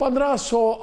1500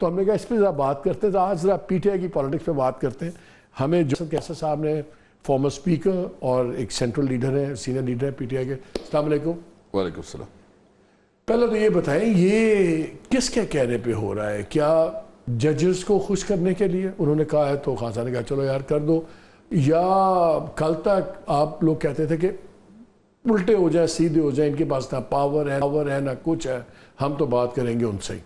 تو ہم نے کہا اس پہ ذرا بات کرتے ہیں. تو آج ذرا پی ٹی آئی کی پالیٹکس پہ بات کرتے ہیں. ہمیں جو کیسر صاحب نے فارمر اسپیکر اور ایک سینٹرل لیڈر ہے, سینئر لیڈر ہے پی ٹی آئی کے. السلام علیکم. وعلیکم السلام. پہلے تو یہ بتائیں یہ کس کے کہنے پہ ہو رہا ہے؟ کیا ججز کو خوش کرنے کے لیے انہوں نے کہا ہے تو خان صاحب نے کہا چلو یار کر دو, یا کل تک آپ لوگ کہتے تھے کہ الٹے ہو جائیں سیدھے ہو جائیں, ان کے پاس نہ پاور ہے نہ کچھ ہے, ہم تو بات کریں گے ان سے ہی,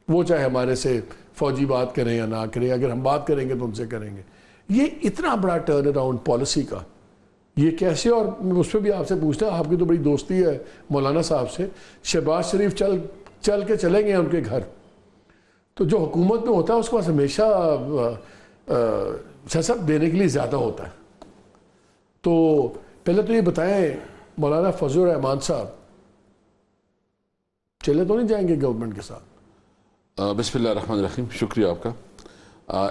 وہ چاہے ہمارے سے فوجی بات کریں یا نہ کریں, اگر ہم بات کریں گے تو ان سے کریں گے. یہ اتنا بڑا ٹرن اراؤنڈ پالیسی کا یہ کیسے؟ اور اس پہ بھی آپ سے پوچھتا ہوں, آپ کی تو بڑی دوستی ہے مولانا صاحب سے, شہباز شریف چل کے چلیں گے ان کے گھر, تو جو حکومت میں ہوتا ہے اس کے پاس ہمیشہ سب دینے کے لیے زیادہ ہوتا ہے. تو پہلے تو یہ بتائیں مولانا فضل الرحمان صاحب چلے تو نہیں جائیں گے گورنمنٹ کے ساتھ؟ بسم اللہ الرحمن الرحیم. شکریہ آپ کا.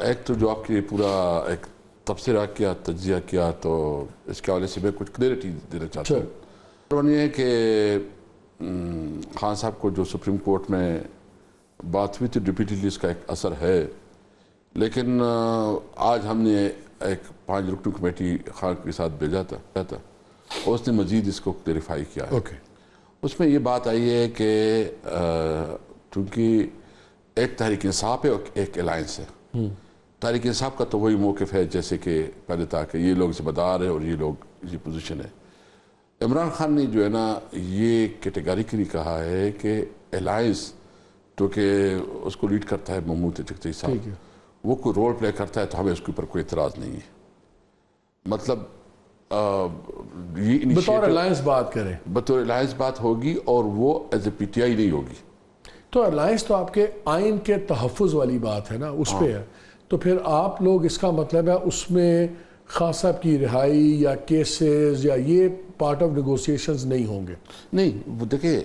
ایک تو جو آپ کی پورا ایک تبصرہ کیا, تجزیہ کیا, تو اس کے حوالے سے میں کچھ کلیئرٹی دینا چاہتا ہوں. یہ ہے کہ خان صاحب کو جو سپریم کورٹ میں بات ہوئی تھی ریپیٹڈلی اس کا ایک اثر ہے, لیکن آج ہم نے ایک 5 رکنی کمیٹی خان کے ساتھ بھیجا تھا اور اس نے مزید اس کو کلیریفائی کیا ہے. اس میں یہ بات آئی ہے کہ چونکہ ایک تحریک انصاف ہے اور ایک الائنس ہے. تحریک انصاف کا تو وہی موقف ہے جیسے کہ پہلے تھا کہ یہ لوگ ذمہ دار ہیں اور یہ لوگ اسی پوزیشن ہے. عمران خان نے جو ہے نا یہ کیٹیگریکلی کہا ہے کہ الائنس جو کہ اس کو لیڈ کرتا ہے محمود چکتی صاحب, وہ کوئی رول پلے کرتا ہے تو ہمیں اس کے اوپر کوئی اعتراض نہیں ہے. مطلب یہ بطور الائنس بات کریں, بطور الائنس بات ہوگی اور وہ as a P T I نہیں ہوگی. تو الائنس تو آپ کے آئین کے تحفظ والی بات ہے نا, اس پہ ہے. تو پھر آپ لوگ اس کا مطلب ہے اس میں خان صاحب کی رہائی یا کیسز یا یہ پارٹ آف نیگوسیشنز نہیں ہوں گے؟ نہیں, وہ دیکھیں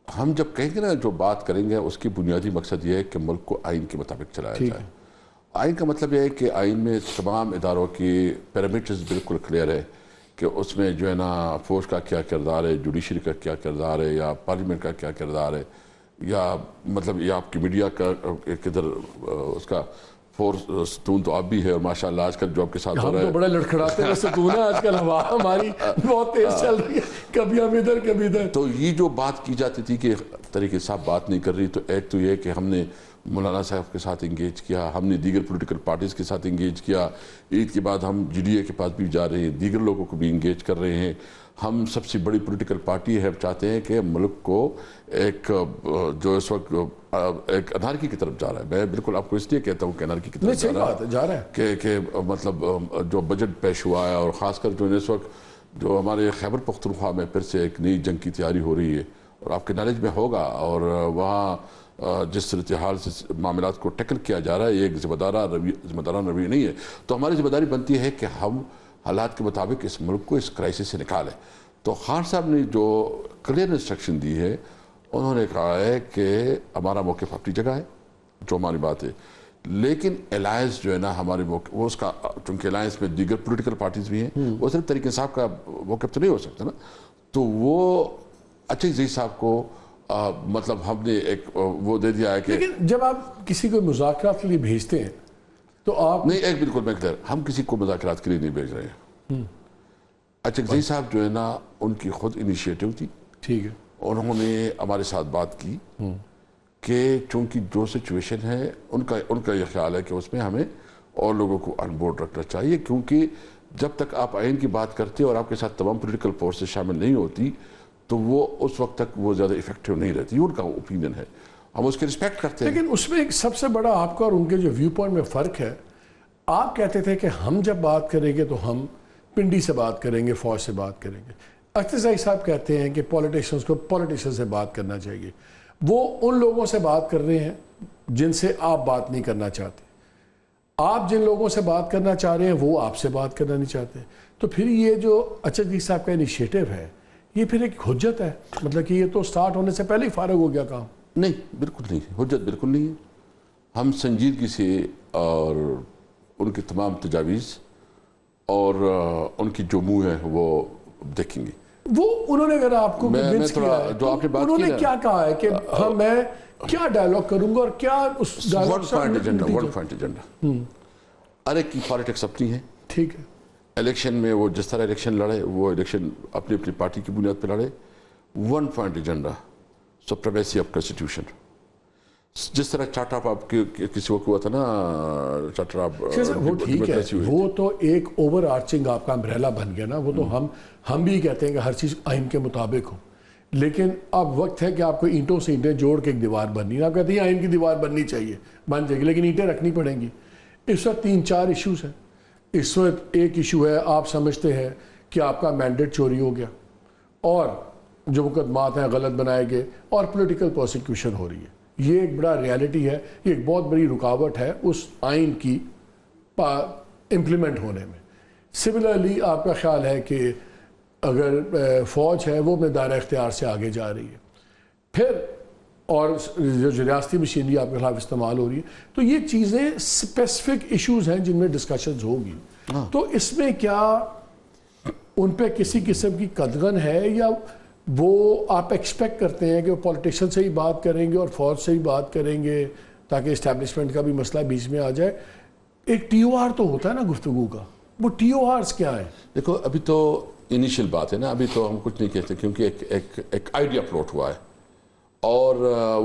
ہم جب کہیں گے نا جو بات کریں گے اس کی بنیادی مقصد یہ ہے کہ ملک کو آئین کے مطابق چلایا جائے. آئین کا مطلب یہ ہے کہ آئین میں تمام اداروں کی پیرامیٹرز بالکل کلیئر ہے کہ اس میں جو ہے نا فوج کا کیا کردار ہے, جوڈیشری کا کیا کردار ہے, یا پارلیمنٹ کا کیا کردار ہے, یا مطلب یہ آپ کی میڈیا کا کدھر اس کا فورس ستون تو آپ بھی ہے, اور ماشاءاللہ آج کل جو آپ کے ساتھ ہو رہا ہے ہم تو بڑے لڑکھڑاتے ہیں ستون ہے, آج کل ہوا ہماری بہت تیز چل رہی ہے, کبھی ہم ادھر کبھی ادھر. تو یہ جو بات کی جاتی تھی کہ طریقے صاحب بات نہیں کر رہی, تو ایک تو یہ کہ ہم نے مولانا صاحب کے ساتھ انگیج کیا, ہم نے دیگر پولیٹیکل پارٹیز کے ساتھ انگیج کیا, عید کے بعد ہم جی ڈی اے کے پاس بھی جا رہے ہیں, دیگر لوگوں کو بھی انگیج کر رہے ہیں. ہم سب سے بڑی پولیٹیکل پارٹی ہے, چاہتے ہیں کہ ملک کو ایک جو اس وقت ایک انارکی کی طرف جا رہا ہے, میں بالکل آپ کو اس لیے کہتا ہوں کہ انارکی کی طرف جا رہا ہے کہ مطلب جو بجٹ پیش ہوا ہے, اور خاص کر جو اس وقت جو ہمارے خیبر پختونخوا میں پھر سے ایک نئی جنگ کی تیاری ہو رہی ہے, اور آپ کے نالج میں ہوگا, اور وہاں جس صورتحال سے معاملات کو ٹیکل کیا جا رہا ہے, یہ ایک ذمہ دارانہ رویہ نہیں ہے. تو ہماری ذمہ داری بنتی ہے کہ ہم حالات کے مطابق اس ملک کو اس کرائسس سے نکالیں. تو خان صاحب نے جو کلیئر انسٹرکشن دی ہے, انہوں نے کہا ہے کہ ہمارا موقف اپنی جگہ ہے, جو ہماری بات ہے, لیکن الائنس جو ہے نا ہمارے موقف وہ اس کا, چونکہ الائنس میں دیگر پولیٹیکل پارٹیز بھی ہیں, وہ صرف طریق انصاف کا موقف تو نہیں ہو سکتا نا. تو وہ اچھا زئی صاحب کو مطلب ہم نے ایک وہ دے دیا ہے کہ لیکن جب آپ کسی کو مذاکرات کے لیے بھیجتے ہیں تو آپ نہیں, ایک بالکل میں کلیئر, ہم کسی کو مذاکرات کے لیے نہیں بھیج رہے ہیں. اچھا زئی صاحب جو ہے نا ان کی خود انیشیٹو تھی, ٹھیک ہے, انہوں نے ہمارے ساتھ بات کی کہ چونکہ جو سچویشن ہے ان کا یہ خیال ہے کہ اس میں ہمیں اور لوگوں کو آن بورڈ رکھنا چاہیے, کیونکہ جب تک آپ آئین کی بات کرتے اور آپ کے ساتھ تمام پولیٹیکل فورسز شامل نہیں ہوتی تو وہ اس وقت تک وہ زیادہ افیکٹو نہیں رہتی. ان کا اوپینین ہے, ہم اس کی رسپیکٹ کرتے ہیں. لیکن اس میں ایک سب سے بڑا آپ کا اور ان کے جو ویو پوائنٹ میں فرق ہے, آپ کہتے تھے کہ ہم جب بات کریں گے تو ہم پنڈی سے بات کریں گے, فوج سے بات کریں گے. اختر زئی صاحب کہتے ہیں کہ پولیٹیشنز کو پولیٹیشن سے بات کرنا چاہیے. وہ ان لوگوں سے بات کر رہے ہیں جن سے آپ بات نہیں کرنا چاہتے, آپ جن لوگوں سے بات کرنا چاہ رہے ہیں وہ آپ سے بات کرنا نہیں چاہتے. تو پھر یہ جو اچھا زئی صاحب کا انیشیٹو ہے یہ پھر ایک حجت ہے, مطلب کہ یہ تو سٹارٹ ہونے سے پہلے ہی فارغ ہو گیا کام. نہیں, بالکل نہیں, حجت بالکل نہیں ہے. ہم سنجیدگی سے اور ان کی تمام تجاویز اور ان کی جو منہ ہے وہ دیکھیں گے. وہ انہوں نے اگر آپ کو کنونس کیا ہے جو آپ نے بات کی انہوں نے کیا کہا ہے کہ ہاں میں کیا ڈائیلاگ کروں گا اور کیا اس ون پوائنٹ ایجنڈا ہر ایک کی پالیٹکس اپنی ہے. ٹھیک ہے. الیکشن میں وہ جس طرح الیکشن لڑے وہ الیکشن اپنی اپنی پارٹی کی بنیاد پہ لڑے. One point agenda supremacy of constitution. جس طرح چارٹر آپ کسی وقت ہوا تھا نا چارٹر آپ وہ ٹھیک ہے, وہ تو ایک اوور آرچنگ آپ کا امبریلا بن گیا نا. وہ تو ہم بھی کہتے ہیں کہ ہر چیز آئین کے مطابق ہو, لیکن اب وقت ہے کہ آپ کو اینٹوں سے اینٹیں جوڑ کے ایک دیوار بننی ہے. آپ کہتے ہیں آئین کی دیوار بننی چاہیے, بن جائے گی, لیکن اینٹیں رکھنی پڑیں گی. اس وقت 3-4 ایشوز ہیں. اس وقت ایک ایشو ہے آپ سمجھتے ہیں کہ آپ کا مینڈیٹ چوری ہو گیا اور جو مقدمات ہیں غلط بنائے گئے اور پولیٹیکل پروسیکیوشن ہو رہی ہے. یہ ایک بڑا ریالٹی ہے, یہ ایک بہت بڑی رکاوٹ ہے اس آئین کی امپلیمنٹ ہونے میں. سملرلی آپ کا خیال ہے کہ اگر فوج ہے وہ اپنے دائرہ اختیار سے آگے جا رہی ہے, پھر اور جو ریاستی مشینری آپ کے خلاف استعمال ہو رہی ہے, تو یہ چیزیں اسپیسیفک ایشوز ہیں جن میں ڈسکشنز ہوگی. تو اس میں کیا ان پہ کسی قسم کی قدغن ہے, یا وہ آپ ایکسپیکٹ کرتے ہیں کہ وہ پولیٹیشین سے ہی بات کریں گے اور فوج سے ہی بات کریں گے تاکہ اسٹیبلشمنٹ کا بھی مسئلہ بیچ میں آ جائے؟ ایک ٹی او آر تو ہوتا ہے نا گفتگو کا, وہ ٹی او آرز کیا ہے؟ دیکھو ابھی تو انیشیل بات ہے نا, ابھی تو ہم کچھ نہیں کہتے کیونکہ ایک آئیڈیا فلوٹ ہوا ہے اور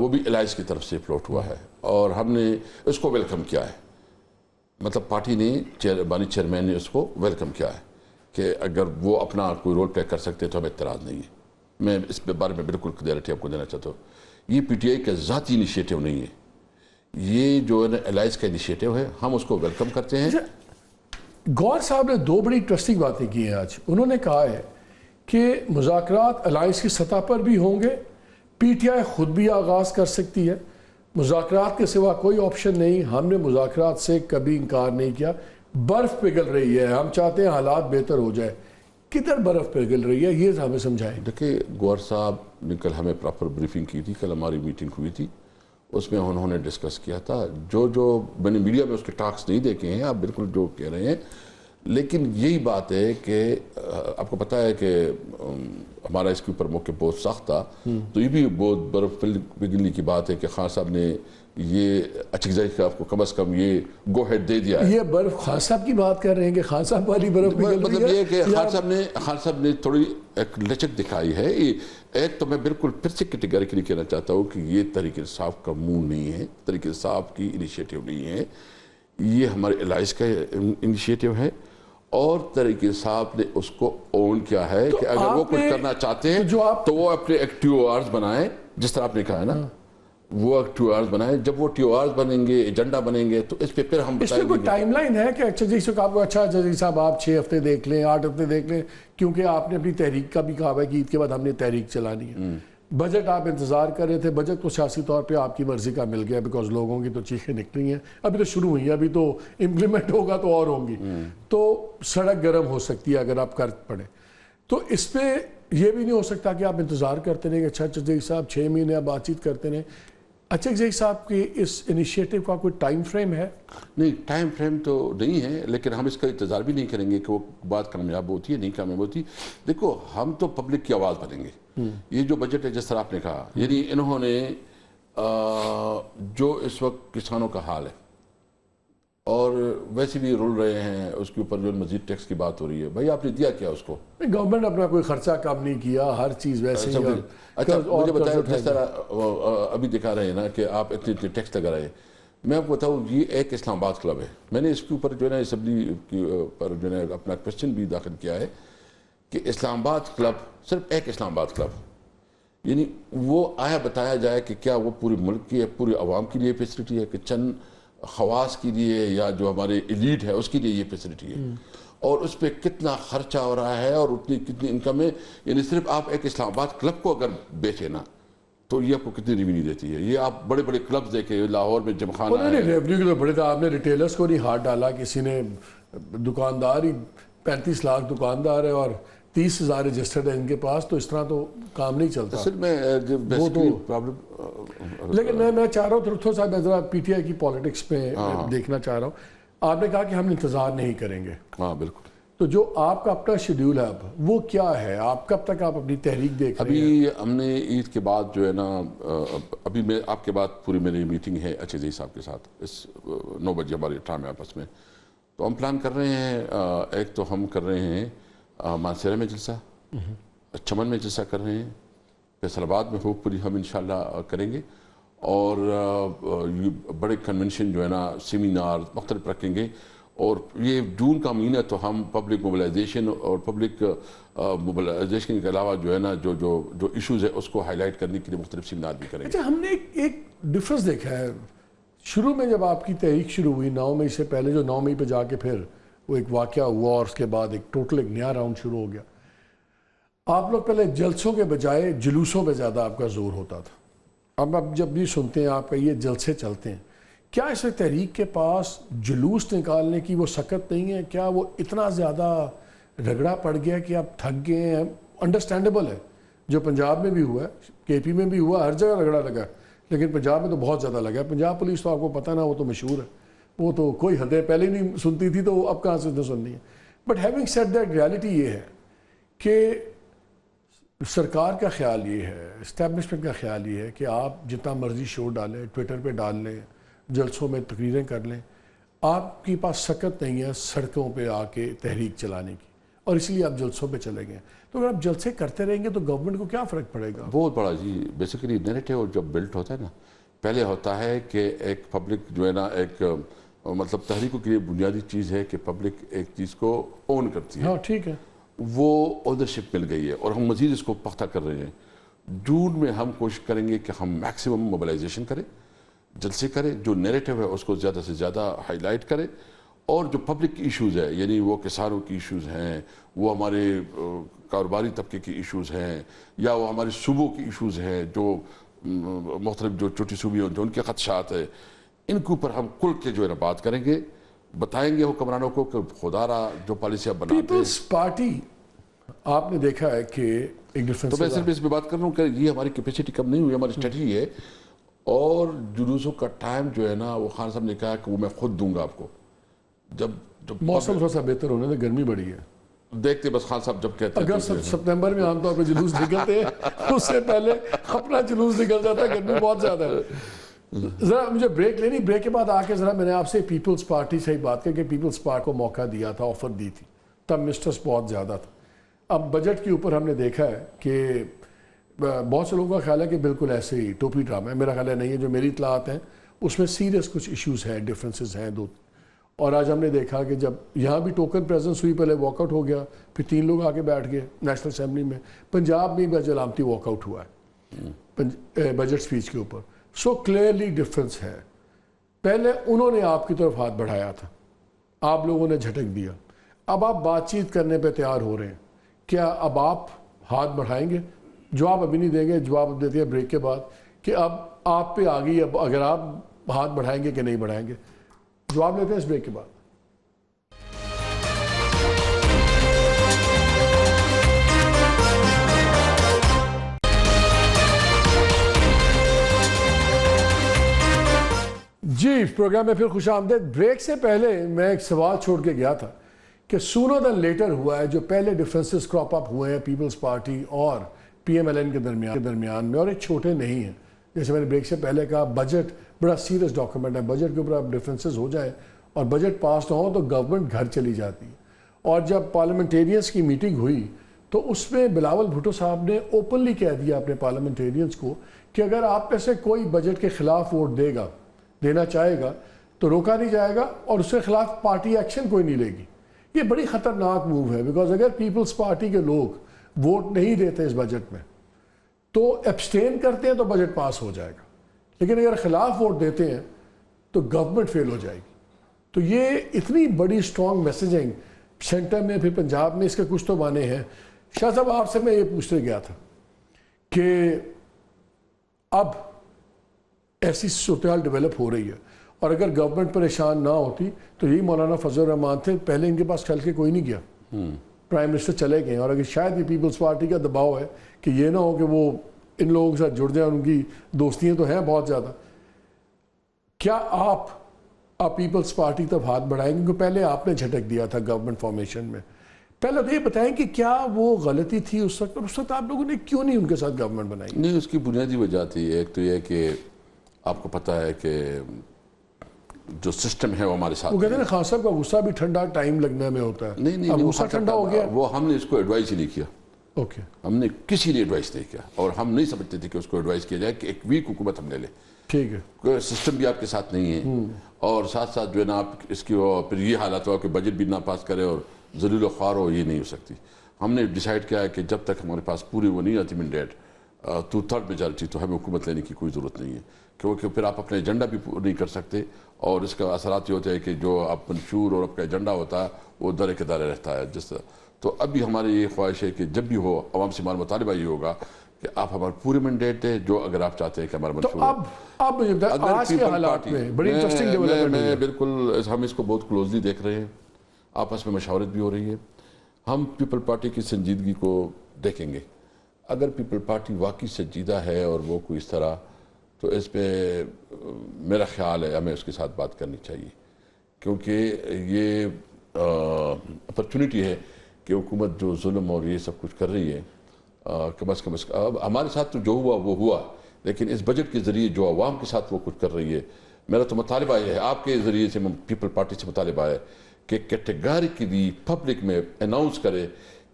وہ بھی الائنس کی طرف سے فلوٹ ہوا ہے اور ہم نے اس کو ویلکم کیا ہے. مطلب پارٹی نے بانی چیئرمین نے اس کو ویلکم کیا ہے کہ اگر وہ اپنا کوئی رول پلے کر سکتے تو ہمیں اعتراض نہیں ہے. میں اس پہ بارے میں بالکل کلیئرٹی آپ کو دینا چاہتا ہوں. یہ پی ٹی آئی کا ذاتی انیشیٹو نہیں ہے, یہ جو ہے نا الائنس کا انیشیٹو ہے, ہم اس کو ویلکم کرتے ہیں. گور صاحب نے 2 بڑی انٹرسٹنگ باتیں کی ہیں آج. انہوں نے کہا ہے کہ مذاکرات الائنس کی سطح پر بھی ہوں گے, پی ٹی آئی خود بھی آغاز کر سکتی ہے, مذاکرات کے سوا کوئی آپشن نہیں. ہم نے مذاکرات سے کبھی انکار نہیں کیا. برف پگھل رہی ہے, ہم چاہتے ہیں حالات بہتر ہو جائے. کدھر برف پگھل رہی ہے یہ ہمیں سمجھائیں. دیکھیں گور صاحب نے کل ہمیں پراپر بریفنگ کی تھی, کل ہماری میٹنگ ہوئی تھی, اس میں انہوں نے ڈسکس کیا تھا. جو میں نے میڈیا میں اس کے ٹاکس نہیں دیکھے ہیں, آپ بالکل جو کہہ رہے ہیں, لیکن یہی بات ہے کہ آپ کو پتہ ہے کہ ہمارا اس کے اوپر موقع بہت سخت تھا, تو یہ بھی بہت برف پگھلنے کی بات ہے کہ خان صاحب نے یہ اچھا کہ آپ کو کم از کم یہ گو ہیڈ دے دیا ہے. یہ برف خان صاحب کی بات کر رہے ہیں کہ خان صاحب والی برف پگھل رہی ہے. مطلب یہ کہ خان صاحب نے تھوڑی ایک لچک دکھائی ہے. ایک تو میں بالکل پھر سے کیٹیگریکلی کہنا چاہتا ہوں کہ یہ تحریک انصاف کا منہ نہیں ہے, تحریک انصاف کی انیشیٹو نہیں ہے, یہ ہمارے الائنس کا انیشیٹو ہے اور تحریک انصاف نے اس کو اون کیا ہے کہ اگر وہ کچھ کرنا چاہتے ہیں تو وہ اپنے ایک ٹی او آرز بنائیں, جس طرح آپ نے کہا ہے نا, وہ ایک ٹی او آرز بنائیں. جب وہ ٹی او آرز بنیں گے, ایجنڈا بنیں گے, تو اس پہ پھر ہم اس پہ کوئی ٹائم لائن ہے کہ اچھا جی آپ کو اچھا جی صاحب آپ 6 ہفتے دیکھ لیں, 8 ہفتے دیکھ لیں, کیونکہ آپ نے اپنی تحریک کا بھی کہا ہے کہ عید کے بعد ہم نے تحریک چلانی ہے. بجٹ آپ انتظار کر رہے تھے, بجٹ تو سیاسی طور پہ آپ کی مرضی کا مل گیا بیکاز لوگوں کی تو چیخیں نکلی ہیں. ابھی تو شروع ہوئی ہیں, ابھی تو امپلیمنٹ ہوگا تو اور ہوں گی, تو سڑک گرم ہو سکتی ہے اگر آپ کر پڑیں. تو اس پہ یہ بھی نہیں ہو سکتا کہ آپ انتظار کرتے رہیں کہ اچھا جی صاحب 6 مہینے آپ بات چیت کرتے رہیں. اچھا جی صاحب کی اس انیشیٹو کا کوئی ٹائم فریم ہے؟ نہیں, ٹائم فریم تو نہیں ہے, لیکن ہم اس کا انتظار بھی نہیں کریں گے کہ وہ بات کامیاب ہوتی ہے نہیں کامیاب ہوتی. دیکھو ہم تو پبلک کی آواز بنیں گے. یہ جو بجٹ ہے جس طرح آپ نے کہا, یعنی انہوں نے جو اس وقت کسانوں کا حال ہے اور ویسے بھی رول رہے ہیں, اس کے اوپر جو مزید ٹیکس کی بات ہو رہی ہے, بھائی آپ نے دیا کیا اس کو؟ گورنمنٹ اپنا کوئی خرچہ کم نہیں کیا, ہر چیز ویسے ہی. اچھا مجھے بتائیں, جس طرح ابھی دکھا رہے ہیں نا کہ آپ اتنے ٹیکس لگا رہے ہیں, میں آپ کو بتاؤں یہ ایک اسلام آباد کلب ہے. میں نے اس کے اوپر جو ہے نا اسمبلی پر جو ہے اپنا کوشچن بھی داخل کیا ہے کہ اسلام آباد کلب صرف ایک اسلام آباد کلب, یعنی وہ آیا بتایا جائے کہ کیا وہ پورے ملک کی پورے عوام کے لیے فیسلٹی ہے کہ چند خواص کے لیے یا جو ہمارے ایلیٹ ہے اس کے لیے یہ فیسلٹی ہے, اور اس پہ کتنا خرچہ ہو رہا ہے اور اتنی کتنی انکم ہے. یعنی صرف آپ ایک اسلام آباد کلب کو اگر بیچے نا تو یہ آپ کو کتنی ریونیو دیتی ہے. یہ آپ بڑے بڑے کلبز دیکھیں, لاہور میں جم خانہ ہے. ریونیو کے تو بڑے تھا, آپ نے ریٹیلرز کو نہیں ہاتھ ڈالا, کسی نے دکاندار ہی 35 لاکھ دکاندار ہے اور 30,000 رجسٹرڈ ہے ان کے پاس, تو اس طرح تو کام نہیں چلتا. اصل میں لیکن میں چاہ رہا ہوں تھوڑا سا میں ذرا پی ٹی آئی کی پالیٹکس پہ دیکھنا چاہ رہا ہوں. آپ نے کہا کہ ہم انتظار نہیں کریں گے. ہاں بالکل. تو جو آپ کا اپنا شیڈیول ہے اب وہ کیا ہے؟ آپ کب تک آپ اپنی تحریک دیکھ رہے ہیں؟ ابھی ہم نے عید کے بعد جو ہے نا ابھی میں آپ کے بعد پوری میری میٹنگ ہے HAJ صاحب کے ساتھ، اس 9 بجے ہماری ٹائم ہے آپس میں. تو ہم پلان کر رہے ہیں، ایک تو ہم کر رہے ہیں مانسیرا میں جلسہ، چمن میں جلسہ کر رہے ہیں، فیصل آباد میں ہوپ فلی ہم انشاءاللہ کریں گے، اور بڑے کنونشن جو ہے نا سیمینار مختلف رکھیں گے. اور یہ جون کا مہینہ تو ہم پبلک موبلائزیشن اور پبلک موبلائزیشن کے علاوہ جو ہے نا جو ایشوز ہے اس کو ہائی لائٹ کرنے کے لیے مختلف سیمینار بھی کریں گے. اچھا، ہم نے ایک ڈفرنس دیکھا ہے شروع میں جب آپ کی تحریک شروع ہوئی 9 مئی سے پہلے، جو 9 مئی پہ جا کے پھر وہ ایک واقعہ ہوا اور اس کے بعد ایک ٹوٹل ایک نیا راؤنڈ شروع ہو گیا. آپ لوگ پہلے جلسوں کے بجائے جلوسوں پہ زیادہ آپ کا زور ہوتا تھا. اب جب بھی سنتے ہیں آپ کا یہ جلسے چلتے ہیں، کیا اس تحریک کے پاس جلوس نکالنے کی وہ سکت نہیں ہے؟ کیا وہ اتنا زیادہ رگڑا پڑ گیا کہ آپ تھک گئے ہیں؟ انڈرسٹینڈیبل ہے، جو پنجاب میں بھی ہوا ہے، KP میں بھی ہوا، ہر جگہ رگڑا لگا، لیکن پنجاب میں تو بہت زیادہ لگا ہے. پنجاب پولیس تو آپ کو پتہ نا، وہ تو مشہور ہے، وہ تو کوئی حدیں پہلے نہیں سنتی تھی تو اب کہاں سے سننی ہے. But having said that, reality یہ ہے کہ سرکار کا خیال یہ ہے، اسٹیبلشمنٹ کا خیال یہ ہے کہ آپ جتنا مرضی شو ڈالیں، ٹویٹر پہ ڈال لیں، جلسوں میں تقریریں کر لیں، آپ کے پاس سکت نہیں ہے سڑکوں پہ آ کے تحریک چلانے کی، اور اس لیے آپ جلسوں پہ چلے گئے. تو اگر آپ جلسے کرتے رہیں گے تو گورنمنٹ کو کیا فرق پڑے گا؟ بہت بڑا جی. بیسیکلی نیریٹو جب بلٹ ہوتا ہے نا، پہلے ہوتا ہے کہ ایک پبلک جو ہے نا ایک مطلب تحریکوں کے لیے بنیادی چیز ہے کہ پبلک ایک چیز کو اون کرتی ہے. ہاں ٹھیک ہے، وہ اونرشپ مل گئی ہے اور ہم مزید اس کو پختہ کر رہے ہیں. جون میں ہم کوشش کریں گے کہ ہم میکسیمم موبلائزیشن کریں، جلسے کریں، جو نیریٹو ہے اس کو زیادہ سے زیادہ ہائی لائٹ کریں، اور جو پبلک ایشوز ہے، یعنی وہ کسانوں کی ایشوز ہیں، وہ ہمارے کاروباری طبقے کی ایشوز ہیں، یا وہ ہمارے صوبوں کی ایشوز ہیں، جو مختلف جو چھوٹی صوبیوں جو ان کے خدشات ہیں، ان کے اوپر ہم کھل کے جو ہے نا بات کریں گے، بتائیں گے حکمرانوں کو کہ خدا را جو پالیسیاں بناتے ہیں. پیپلز پارٹی آپ نے دیکھا ہے کہ ایک تو ڈفرینس میں صرف اس پہ بات کر رہا ہوں کہ یہ ہماری کیپیسٹی کم نہیں ہوئی، ہماری اسٹریٹجی ہے. اور جلوسوں کا ٹائم جو ہے نا وہ خان صاحب نے کہا کہ وہ میں خود دوں گا آپ کو. جب موسم تھوڑا سا بہتر ہونے سے گرمی بڑی ہے، دیکھتے بس خان صاحب جب کہتے ہیں اگست ستمبر میں عام طور پہ جلوس نکلتے ہیں، اس سے پہلے اپنا جلوس نکل جاتا ہے، گرمی بہت زیادہ ہے. ذرا مجھے بریک لینی، بریک کے بعد آ کے ذرا میں نے آپ سے پیپلز پارٹی سے ہی بات کی کہ پیپلز پارٹی کو موقع دیا تھا، آفر دی تھی، تب مسٹرس بہت زیادہ تھا. اب بجٹ کے اوپر ہم نے دیکھا ہے کہ بہت سے لوگوں کا خیال ہے کہ بالکل ایسے ہی ٹوپی ڈرامہ ہے. میرا خیال ہے نہیں ہے، جو میری اطلاعات ہیں اس میں سیریس کچھ ایشوز ہیں، ڈفرینسز ہیں دو. اور آج ہم نے دیکھا کہ جب یہاں بھی ٹوکن پریزنس ہوئی، پہلے واک آؤٹ ہو گیا، پھر 3 لوگ آ کے بیٹھ گئے نیشنل اسمبلی میں. پنجاب میں بھی علامتی واک آؤٹ ہوا ہے بجٹ سپیچ کے اوپر. سو کلیئرلی ڈفرینس ہے. پہلے انہوں نے آپ کی طرف ہاتھ بڑھایا تھا، آپ لوگوں نے جھٹک دیا. اب آپ بات چیت کرنے پہ تیار ہو رہے ہیں، کیا اب آپ ہاتھ بڑھائیں گے؟ جواب ابھی نہیں دیں گے، جواب دیتے ہیں بریک کے بعد کہ اب آپ پہ آ گئی، اب اگر آپ ہاتھ بڑھائیں گے کہ نہیں بڑھائیں گے. جواب لیتے ہیں اس بریک کے بعد. جی، پروگرام میں پھر خوش آمدید. بریک سے پہلے میں ایک سوال چھوڑ کے گیا تھا کہ سونر دین لیٹر ہوا ہے جو پہلے ڈفرینسز کراپ اپ ہوئے ہیں پیپلز پارٹی اور PMLN کے درمیان میں، اور ایک چھوٹے نہیں ہیں. جیسے میں نے بریک سے پہلے کہا، بجٹ بڑا سیریس ڈاکومنٹ ہے، بجٹ کے اوپر اب ڈفرینسز ہو جائیں اور بجٹ پاس نہ ہو تو گورنمنٹ گھر چلی جاتی ہے. اور جب پارلیمنٹیرینز کی میٹنگ ہوئی تو اس میں بلاول بھٹو صاحب نے اوپنلی کہہ دیا اپنے پارلیمنٹیرینز کو کہ اگر آپ میں سے کوئی بجٹ کے خلاف ووٹ دینا چاہے گا تو روکا نہیں جائے گا، اور اس کے خلاف پارٹی ایکشن کوئی نہیں لے گی. یہ بڑی خطرناک موو ہے، بیکاز اگر پیپلز پارٹی کے لوگ ووٹ نہیں دیتے اس بجٹ میں تو ایبسٹین کرتے ہیں تو بجٹ پاس ہو جائے گا، لیکن اگر خلاف ووٹ دیتے ہیں تو گورنمنٹ فیل ہو جائے گی. تو یہ اتنی بڑی اسٹرانگ میسیجنگ سینٹر میں، پھر پنجاب میں اس کے کچھ تو معنی ہیں. شاہ صاحب آپ سے میں یہ پوچھتے گیا تھا کہ اب ایسی صورتحال ڈیولپ ہو رہی ہے، اور اگر گورنمنٹ پریشان نہ ہوتی تو یہی مولانا فضل الرحمان تھے، پہلے ان کے پاس چل کے کوئی نہیں گیا، پرائم منسٹر چلے گئے. اور اگر شاید یہ پیپلز پارٹی کا دباؤ ہے کہ یہ نہ ہو کہ وہ ان لوگوں کے ساتھ جڑ جائیں، ان کی دوستیاں تو ہیں بہت زیادہ، کیا آپ پیپلز پارٹی تب ہاتھ بڑھائیں گے؟ کیونکہ پہلے آپ نے جھٹک دیا تھا گورنمنٹ فارمیشن میں پہلے تو یہ بتائیں کہ کیا وہ غلطی تھی اس وقت، اور اس وقت آپ لوگوں نے کیوں نہیں ان کے ساتھ گورنمنٹ بنائی؟ نہیں، اس کی بنیادی وجہ تھی ایک تو یہ کہ آپ کو پتہ ہے کہ جو سسٹم ہے وہ ہمارے ساتھ وہ کہتے ہیں خان صاحب کا غصہ بھی ٹھنڈا ٹائم لگنے میں ہوتا ہے، نہیں اب غصہ ٹھنڈا ہو گیا. وہ ہم نے اس کو ایڈوائز ہی نہیں کیا. اوکے، ہم نے کسی نے ایڈوائز نہیں کیا، اور ہم نہیں سمجھتے تھے کہ اس کو ایڈوائز کیا جائے کہ ایک ویک حکومت ہم لے لیں. ٹھیک ہے. کوئی سسٹم بھی آپ کے ساتھ نہیں ہے، اور ساتھ ساتھ جو ہے نا آپ اس کی پھر یہ حالت ہوا کہ بجٹ بھی نہ پاس کرے اور ذلیل و خوار ہو، یہ نہیں ہو سکتی. ہم نے ڈیسائیڈ کیا ہے کہ جب تک ہمارے پاس پوری وہ نہیں آتی مینڈیٹ 2/3 میجارٹی، تو ہمیں حکومت لینے کی کوئی ضرورت نہیں ہے، کیونکہ پھر آپ اپنے ایجنڈا بھی نہیں کر سکتے، اور اس کا اثرات یہ ہوتے ہیں کہ جو آپ منشور اور آپ کا ایجنڈا ہوتا ہے وہ درے کے دارے رہتا ہے. جس طرح تو ابھی ہماری یہ خواہش ہے کہ جب بھی ہو عوام سے ہمارا مطالبہ یہ ہوگا کہ آپ ہمارے پورے مینڈیٹ دیں، جو اگر آپ چاہتے ہیں کہ ہمارا منشور. تو اب مجھے بتائیں آج کے حالات میں بڑی انٹرسٹنگ ڈیولپمنٹ میں بالکل ہم اس کو بہت کلوزلی دیکھ رہے ہیں، آپس میں مشاورت بھی ہو رہی ہے. ہم پیپل پارٹی کی سنجیدگی کو دیکھیں گے. اگر پیپل پارٹی واقعی سنجیدہ ہے اور وہ کوئی اس طرح، تو اس پہ میرا خیال ہے ہمیں اس کے ساتھ بات کرنی چاہیے، کیونکہ یہ اپرچونٹی ہے کہ حکومت جو ظلم اور یہ سب کچھ کر رہی ہے، کم از کم اب ہمارے ساتھ تو جو ہوا وہ ہوا، لیکن اس بجٹ کے ذریعے جو عوام کے ساتھ وہ کچھ کر رہی ہے، میرا تو مطالبہ یہ ہے، آپ کے ذریعے سے پیپل پارٹی سے مطالبہ ہے کہ کیٹیگریکلی پبلک میں اناؤنس کرے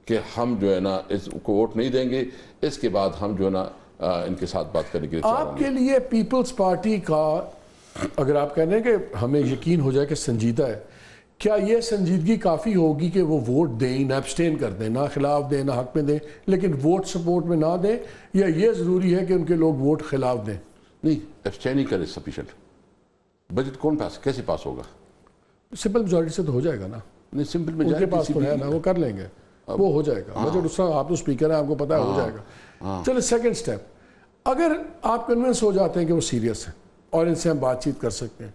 کہ ہم جو ہے نا اس کو ووٹ نہیں دیں گے، اس کے بعد ہم جو ہے نا ان کے ساتھ بات کرنے کے لیے تیار ہوں گے. آپ کے لیے پیپلز پارٹی کا اگر آپ کہہ رہے ہیں کہ ہمیں یقین ہو جائے کہ سنجیدہ ہے، کیا یہ سنجیدگی کافی ہوگی کہ وہ ووٹ دیں، نہ ایبسٹین کر دیں، نہ خلاف دیں، نہ حق میں دیں، لیکن ووٹ سپورٹ میں نہ دیں، یا یہ ضروری ہے کہ ان کے لوگ ووٹ خلاف دیں؟ نہیں، ایبسٹین ہی کرے سفیشینٹ. بجٹ کون پاس کیسے پاس ہوگا؟ سمپل میجورٹی سے تو ہو جائے گا نا، نہیں، سمپل ان کے میجارٹی پاس تو ہے نا، وہ کر لیں گے، وہ ہو جائے گا. بجٹ اس طرح آپ تو اسپیکر ہیں، آپ کو پتا ہے ہو جائے گا. چلے سیکنڈ سٹیپ، اگر آپ کنونس ہو جاتے ہیں کہ وہ سیریس ہیں اور ان سے ہم بات چیت کر سکتے ہیں،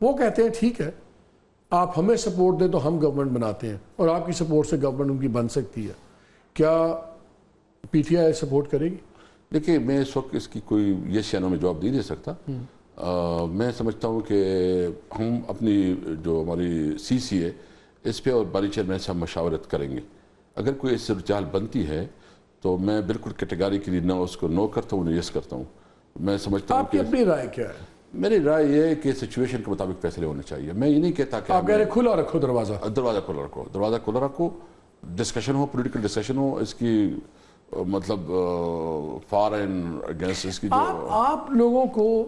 وہ کہتے ہیں ٹھیک ہے آپ ہمیں سپورٹ دیں تو ہم گورنمنٹ بناتے ہیں، اور آپ کی سپورٹ سے گورنمنٹ ان کی بن سکتی ہے، کیا پی ٹی آئی سپورٹ کرے گی؟ دیکھیے، میں اس وقت اس کی کوئی یس یا نو میں جواب نہیں دے سکتا. میں سمجھتا ہوں کہ ہم اپنی جو ہماری سی سی ہے اس پہ اور باری چیئرمین سے ہم مشاورت کریں گے. اگر کوئی اس صورتحال بنتی ہے تو میں بالکل کیٹیگری کے لیے نہ اس کو نو کرتا ہوں نہ یس کرتا ہوں. میں سمجھتا ہوں آپ کی اپنی رائے کیا ہے؟ میری رائے یہ ہے کہ سچویشن کے مطابق فیصلے ہونے چاہیے. میں یہ نہیں کہتا کہ آپ کہہ رہے کھلا رکھو دروازہ دروازہ کھلا رکھو، ڈسکشن ہو، پولیٹیکل ڈسکشن ہو، اس کی مطلب فار اینڈ اگینسٹ اس کی جو آپ لوگوں کو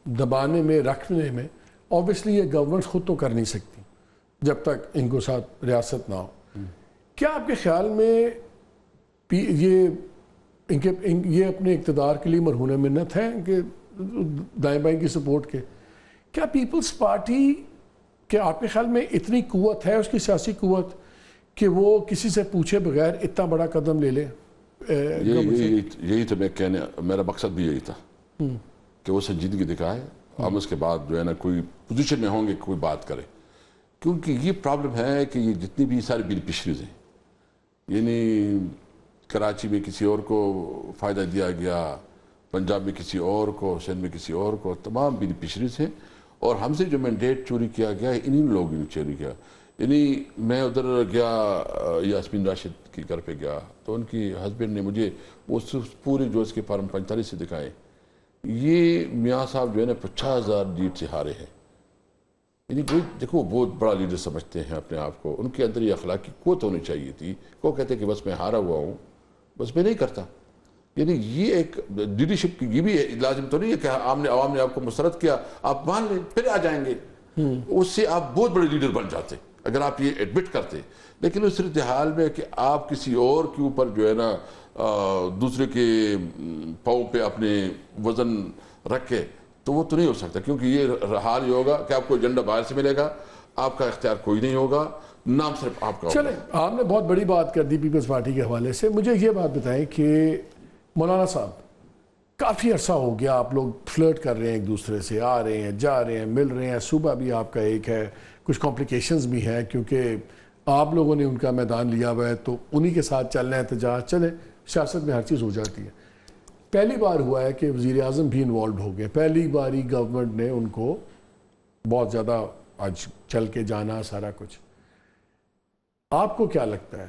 دبانے میں رکھنے میں اوبیسلی یہ گورنمنٹ خود تو کر نہیں سکتی جب تک ان کو ساتھ ریاست نہ ہو. کیا آپ کے خیال میں یہ اپنے اقتدار کے لیے مرہون منت ہے کہ دائیں بائیں کی سپورٹ کے؟ کیا پیپلز پارٹی کہ آپ کے خیال میں اتنی قوت ہے اس کی سیاسی قوت کہ وہ کسی سے پوچھے بغیر اتنا بڑا قدم لے لے؟ یہی تو میں کہنے، میرا مقصد بھی یہی تھا کہ وہ سنجیدگی دکھائے، ہم اس کے بعد جو ہے نا کوئی پوزیشن میں ہوں گے کوئی بات کرے. کیونکہ یہ پرابلم ہے کہ یہ جتنی بھی ساری بینیفیشریز ہیں، یعنی کراچی میں کسی اور کو فائدہ دیا گیا، پنجاب میں کسی اور کو، سندھ میں کسی اور کو، تمام بینیفیشریز ہیں، اور ہم سے جو مینڈیٹ چوری کیا گیا ہے انہی لوگوں نے چوری کیا. یعنی میں ادھر گیا یاسمین راشد کے گھر پہ گیا تو ان کی ہسبینڈ نے مجھے وہ پورے جو اس کے فارم 45 سے دکھائے. یہ میاں صاحب جو ہے نا 50,000 لیڈ سے ہارے ہیں. یعنی دیکھو بہت بڑا لیڈر سمجھتے ہیں اپنے آپ کو، ان کے اندر یہ اخلاقی قوت ہونی چاہیے تھی. وہ کہتے کہ بس میں ہارا ہوا ہوں، بس میں نہیں کرتا. یعنی یہ ایک لیڈرشپ کی یہ بھی لازم تو نہیں ہے کہ عوام نے آپ کو مسرت کیا آپ مان لیں پھر آ جائیں گے. اس سے آپ بہت بڑے لیڈر بن جاتے اگر آپ یہ ایڈمٹ کرتے. لیکن اس صورتحال میں کہ آپ کسی اور کے اوپر جو ہے نا دوسرے کے پاؤں پہ اپنے وزن رکھے تو وہ تو نہیں ہو سکتا. کیونکہ یہ حال یہ ہوگا کہ آپ کو ایجنڈا باہر سے ملے گا، آپ کا اختیار کوئی نہیں ہوگا، نام صرف آپ کا ہوگا. چلیں، آپ نے بہت بڑی بات کر دی پیپلز پارٹی کے حوالے سے. مجھے یہ بات بتائیں کہ مولانا صاحب کافی عرصہ ہو گیا آپ لوگ فلرٹ کر رہے ہیں ایک دوسرے سے، آ رہے ہیں جا رہے ہیں مل رہے ہیں، صوبہ بھی آپ کا ایک ہے، کچھ کمپلیکیشنز بھی ہیں کیونکہ آپ لوگوں نے ان کا میدان لیا ہوا ہے تو انہی کے ساتھ چلنا ہے احتجاج. چلیں، سیاست میں ہر چیز ہو جاتی ہے. پہلی بار ہوا ہے کہ وزیر اعظم بھی انوالوڈ ہو گئے، پہلی باری گورنمنٹ نے ان کو بہت زیادہ آج چل کے جانا سارا کچھ. آپ کو کیا لگتا ہے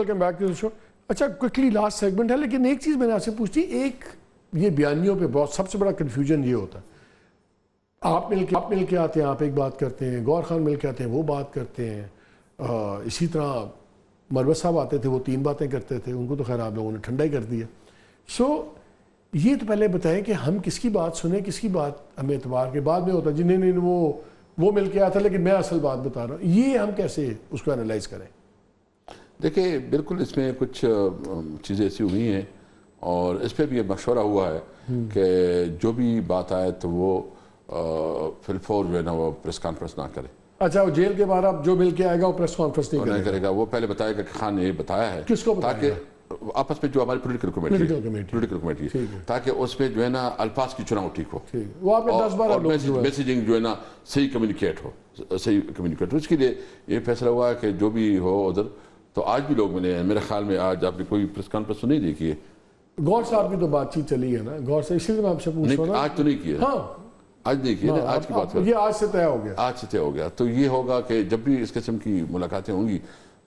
ویلکم بیک ٹو دی شو. اچھا کوئکلی لاسٹ سیگمنٹ ہے, لیکن ایک چیز میں نے آپ سے پوچھی, ایک یہ بیانیوں پہ بہت سب سے بڑا کنفیوژن یہ ہوتا ہے, آپ مل کے آتے ہیں, آپ ایک بات کرتے ہیں, گور خان مل کے آتے ہیں وہ بات کرتے ہیں, اسی طرح مروت صاحب آتے تھے وہ 3 باتیں کرتے تھے, ان کو تو خیر آپ لوگوں نے ٹھنڈا ہی کر دیا. سو یہ تو پہلے بتائیں کہ ہم کس کی بات سنیں, کس کی بات ہمیں اعتبار کے بعد میں ہوتا ہے, جنہیں نہیں وہ مل کے آیا تھا لیکن میں اصل بات بتا رہا ہوں, یہ ہم کیسے اس کو انالائز کریں؟ دیکھیں بالکل اس میں کچھ چیزیں ایسی ہوئی ہیں اور اس پہ بھی یہ مشورہ ہوا ہے کہ جو بھی بات آئے تو وہ فی الفور جو ہے نا وہ پریس کانفرنس نہ کرے. اچھا وہ جیل کے بعد اب جو مل کے آئے گا وہ پریس کانفرنس نہیں کرے گا, وہ پہلے بتائے گا کہ خان نے یہ بتایا ہے, کس کو بتائے گا؟ تاکہ آپس میں جو ہماری پولیٹیکل کمیٹی ہے تاکہ اس میں جو ہے نا الفاظ کی چناؤ ٹھیک ہو, وہ آپ کے 10-12 لوگ میسیجنگ جو ہے نا صحیح کمیونیکیٹ ہو. اس کے لیے یہ فیصلہ ہوا ہے کہ جو بھی ہو ادھر, تو آج بھی لوگ ملے ہیں میرے خیال میں, آج آپ نے کوئی پریس کانفرنس نہیں دیکھی ہے. گور صاحب کی تو بات چیت چلی ہے نا, گور سے اسی لیے میں آپ سے پوچھ رہا ہوں. آج تو نہیں کیا, ہاں آج نہیں کیا نا, آج کی بات یہ آج سے طے ہو گیا, آج سے طے ہو گیا. تو یہ ہوگا کہ جب بھی اس قسم کی ملاقاتیں ہوں گی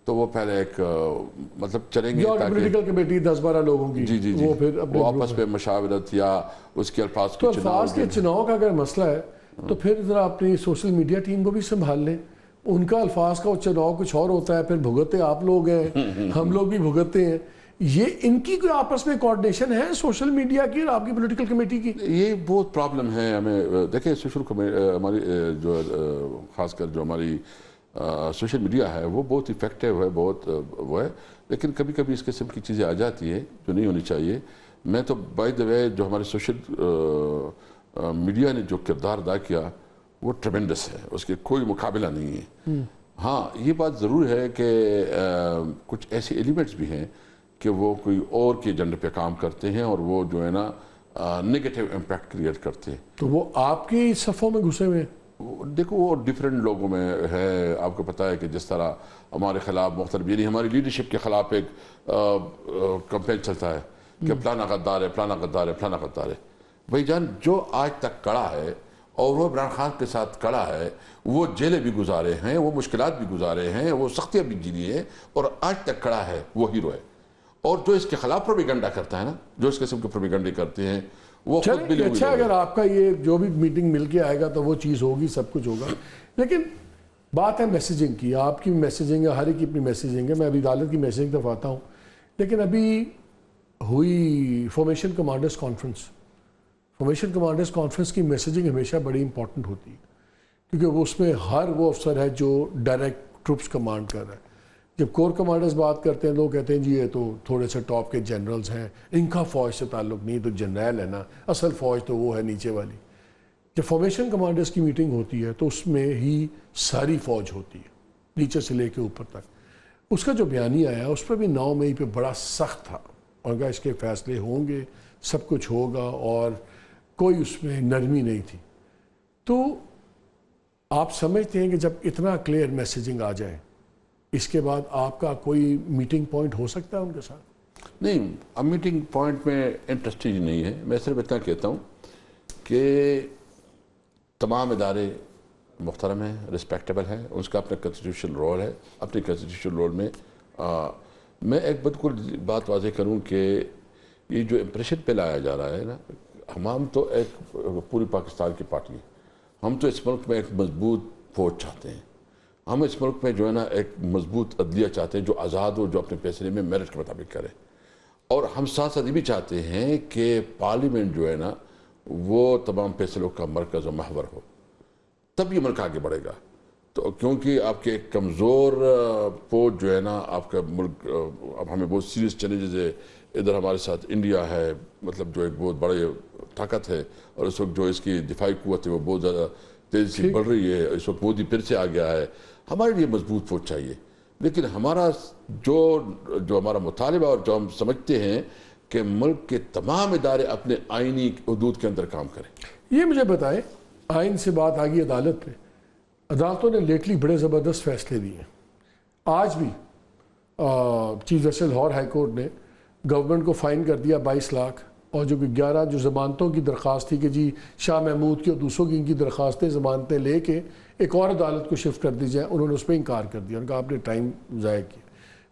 تو وہ پہلے ایک مطلب چلیں گے پولیٹیکل کمیٹی 10-12 لوگوں کی, جی وہ آپس میں مشاورت یا اس کے الفاظ تو الفاظ کے چناؤ کا اگر مسئلہ ہے تو پھر ذرا اپنی سوشل میڈیا ٹیم کو بھی سنبھال لیں. ان کا الفاظ کا چناؤ کچھ اور ہوتا ہے, پھر بھگتتے آپ لوگ ہیں, ہم لوگ بھی بھگتتے ہیں. یہ ان کی کوئی آپس میں کوارڈینیشن ہے سوشل میڈیا کی اور آپ کی پولیٹیکل کمیٹی کی؟ یہ بہت پرابلم ہے ہمیں. دیکھیں ہماری جو خاص کر جو ہماری سوشل میڈیا ہے وہ بہت افیکٹو ہے, بہت وہ ہے, لیکن کبھی کبھی اس قسم کی چیزیں آ جاتی ہیں جو نہیں ہونی چاہیے. میں تو بائی دا وے جو ہماری سوشل میڈیا نے جو کردار ادا کیا وہ ٹریمنڈس ہے, اس کے کوئی مقابلہ نہیں ہے. ہاں یہ بات ضرور ہے کہ کچھ ایسے ایلیمنٹس بھی ہیں کہ وہ کوئی اور کے ایجنڈے پہ کام کرتے ہیں اور وہ جو ہے نا نگیٹو امپیکٹ کریٹ کرتے ہیں. تو وہ آپ کی صفوں میں گھسے ہوئے ہیں؟ دیکھو وہ ڈیفرنٹ لوگوں میں ہے. آپ کو پتا ہے کہ جس طرح ہمارے خلاف مختلف, یعنی ہماری لیڈرشپ کے خلاف ایک کمپین چلتا ہے کہ فلانا غدار ہے, فلانا غدار ہے, فلانا غدار ہے. بھائی جان جو آج تک کڑا ہے اور وہ عمران خان کے ساتھ کڑا ہے, وہ جیلیں بھی گزارے ہیں, وہ مشکلات بھی گزارے ہیں, وہ سختیاں بھی جیلی ہیں اور آج تک کڑا ہے, وہ ہیرو ہے. اور جو اس کے خلاف پروپیگنڈا کرتا ہے نا, جو اس قسم کے پروپیگنڈے کرتے ہیں وہ خود بھی لوگ. اچھا اگر آپ کا یہ جو بھی میٹنگ مل کے آئے گا تو وہ چیز ہوگی, سب کچھ ہوگا, لیکن بات ہے میسیجنگ کی. آپ کی میسیجنگ ہے, ہر ایک کی اپنی میسیجنگ ہے. میں ابھی عدالت کی میسیجنگ دفعاتا ہوں, لیکن ابھی ہوئی formation commanders conference. Formation commanders conference کی میسیجنگ ہمیشہ بڑی امپورٹنٹ ہوتی ہے, کیونکہ اس میں ہر وہ افسر ہے جو ڈائریکٹ ٹروپس کمانڈ کر رہا ہے. جب کور کمانڈرز بات کرتے ہیں لوگ کہتے ہیں جی یہ تو تھوڑے سے ٹاپ کے جنرلز ہیں, ان کا فوج سے تعلق نہیں, تو جنرل ہے نا, اصل فوج تو وہ ہے نیچے والی. جب فارمیشن کمانڈرز کی میٹنگ ہوتی ہے تو اس میں ہی ساری فوج ہوتی ہے, نیچے سے لے کے اوپر تک. اس کا جو بیانیہ آیا اس پہ بھی 9 مئی پہ بڑا سخت تھا, اور کہا اس کے فیصلے ہوں گے, سب کچھ ہوگا, اور کوئی اس میں نرمی نہیں تھی. تو آپ سمجھتے ہیں کہ جب اتنا کلیئر میسیجنگ آ جائے اس کے بعد آپ کا کوئی میٹنگ پوائنٹ ہو سکتا ہے ان کے ساتھ؟ نہیں, اب میٹنگ پوائنٹ میں انٹرسٹ ہی نہیں ہے. میں صرف اتنا کہتا ہوں کہ تمام ادارے محترم ہیں, رسپیکٹیبل ہیں, اس کا اپنا کنسٹیٹیوشن رول ہے. اپنے کنسٹیٹیوشن رول میں میں ایک بالکل بات واضح کروں کہ یہ جو امپریشن پہ لایا جا رہا ہے نا, ہم تو ایک پوری پاکستان کی پارٹی ہیں, ہم تو اس ملک میں ایک مضبوط فوج چاہتے ہیں, ہم اس ملک میں جو ہے نا ایک مضبوط عدلیہ چاہتے ہیں جو آزاد ہو, جو اپنے فیصلے میں میرٹ کے مطابق کرے. اور ہم ساتھ ساتھ یہ بھی چاہتے ہیں کہ پارلیمنٹ جو ہے نا وہ تمام فیصلوں کا مرکز و محور ہو, تب یہ ملک آگے بڑھے گا. تو کیونکہ آپ کے ایک کمزور فوج جو ہے نا, آپ کا ملک اب ہمیں بہت سیریس چیلنجز ہے. ادھر ہمارے ساتھ انڈیا ہے, مطلب جو ایک بہت بڑے طاقت ہے, اور اس وقت جو اس کی دفاعی قوت ہے وہ بہت زیادہ تیزی سے بڑھ رہی ہے. اس وقت مودی پھر سے آ گیا ہے. ہمارے لیے مضبوط فوج چاہیے, لیکن ہمارا جو ہمارا مطالبہ اور جو ہم سمجھتے ہیں کہ ملک کے تمام ادارے اپنے آئینی حدود کے اندر کام کریں. یہ مجھے بتائیں, آئین سے بات آ گئی عدالت پہ, عدالتوں نے لیٹلی بڑے زبردست فیصلے دیے ہیں. آج بھی chief justice Lahore high court نے گورنمنٹ کو فائن کر دیا 22 لاکھ, اور جو کہ 11 جو ضمانتوں کی درخواست تھی کہ جی شاہ محمود کی اور دوسروں کی ان کی درخواستیں ضمانتیں لے کے ایک اور عدالت کو شفٹ کر دی جائیں, انہوں نے اس پہ انکار کر دیا. ان کا آپ نے ٹائم ضائع کیا.